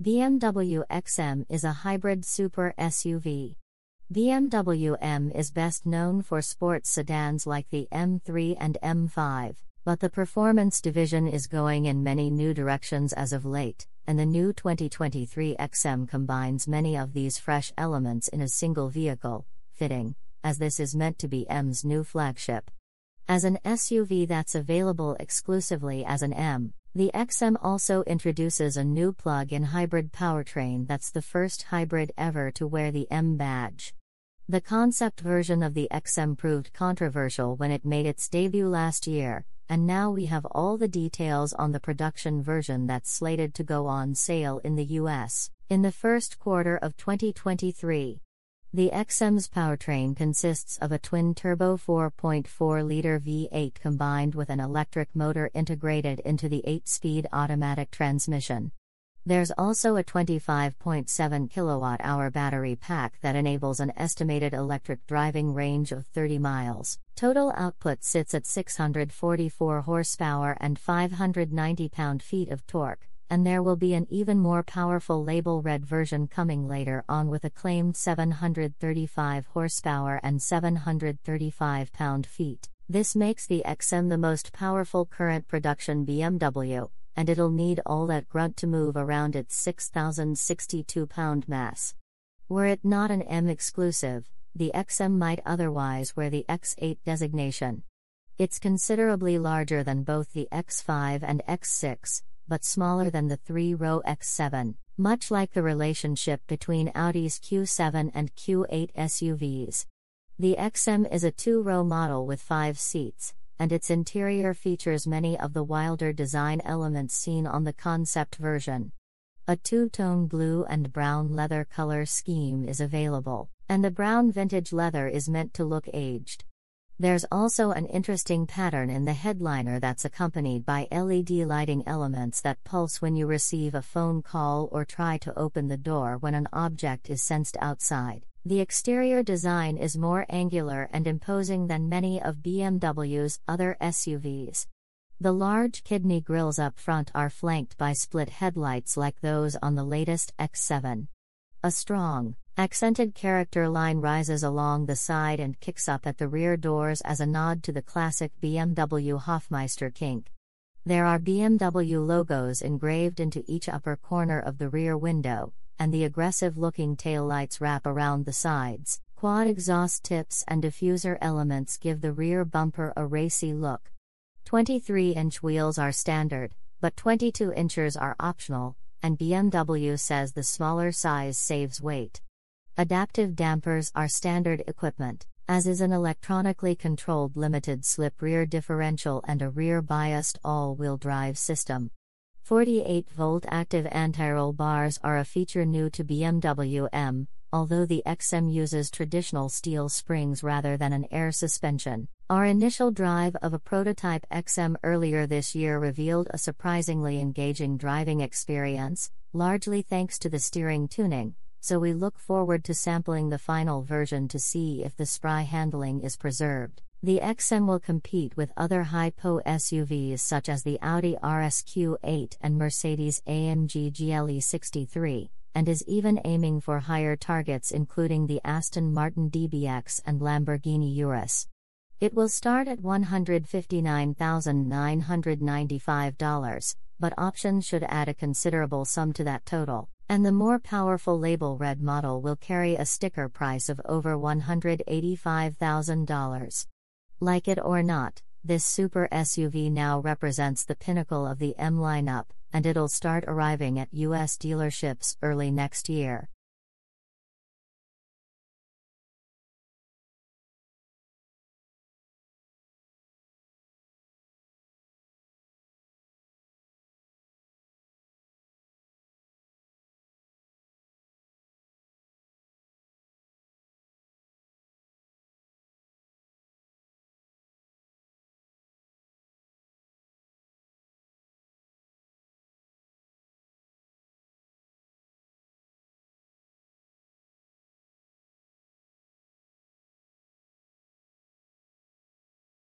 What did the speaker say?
BMW XM is a hybrid super SUV. BMW M is best known for sports sedans like the M3 and M5, but the performance division is going in many new directions as of late, and the new 2023 XM combines many of these fresh elements in a single vehicle, fitting, as this is meant to be M's new flagship. As an SUV that's available exclusively as an M, the XM also introduces a new plug-in hybrid powertrain that's the first hybrid ever to wear the M badge. The concept version of the XM proved controversial when it made its debut last year, and now we have all the details on the production version that's slated to go on sale in the US in the first quarter of 2023. The XM's powertrain consists of a twin-turbo 4.4-liter V8 combined with an electric motor integrated into the 8-speed automatic transmission. There's also a 25.7 kWh battery pack that enables an estimated electric driving range of 30 miles. Total output sits at 644 horsepower and 590 pound-feet of torque. And there will be an even more powerful label-red version coming later on with a claimed 735 horsepower and 735 pound-feet. This makes the XM the most powerful current production BMW, and it'll need all that grunt to move around its 6,062 pound mass. Were it not an M exclusive, the XM might otherwise wear the X8 designation. It's considerably larger than both the X5 and X6, but smaller than the three-row X7, much like the relationship between Audi's Q7 and Q8 SUVs. The XM is a two-row model with 5 seats, and its interior features many of the wilder design elements seen on the concept version. A two-tone blue and brown leather color scheme is available, and the brown vintage leather is meant to look aged. There's also an interesting pattern in the headliner that's accompanied by LED lighting elements that pulse when you receive a phone call or try to open the door when an object is sensed outside. The exterior design is more angular and imposing than many of BMW's other SUVs. The large kidney grills up front are flanked by split headlights like those on the latest X7. A strong, accented character line rises along the side and kicks up at the rear doors as a nod to the classic BMW Hofmeister kink. There are BMW logos engraved into each upper corner of the rear window, and the aggressive-looking taillights wrap around the sides. Quad exhaust tips and diffuser elements give the rear bumper a racy look. 23-inch wheels are standard, but 22 inches are optional, and BMW says the smaller size saves weight. Adaptive dampers are standard equipment, as is an electronically controlled limited-slip rear differential and a rear-biased all-wheel drive system. 48-volt active anti-roll bars are a feature new to BMW M, although the XM uses traditional steel springs rather than an air suspension. Our initial drive of a prototype XM earlier this year revealed a surprisingly engaging driving experience, largely thanks to the steering tuning, so we look forward to sampling the final version to see if the spry handling is preserved. The XM will compete with other high-po SUVs such as the Audi RSQ8 and Mercedes-AMG GLE 63, and is even aiming for higher targets including the Aston Martin DBX and Lamborghini Urus. It will start at $159,995, but options should add a considerable sum to that total, and the more powerful label red model will carry a sticker price of over $185,000. Like it or not, this super SUV now represents the pinnacle of the M lineup, and it'll start arriving at US dealerships early next year.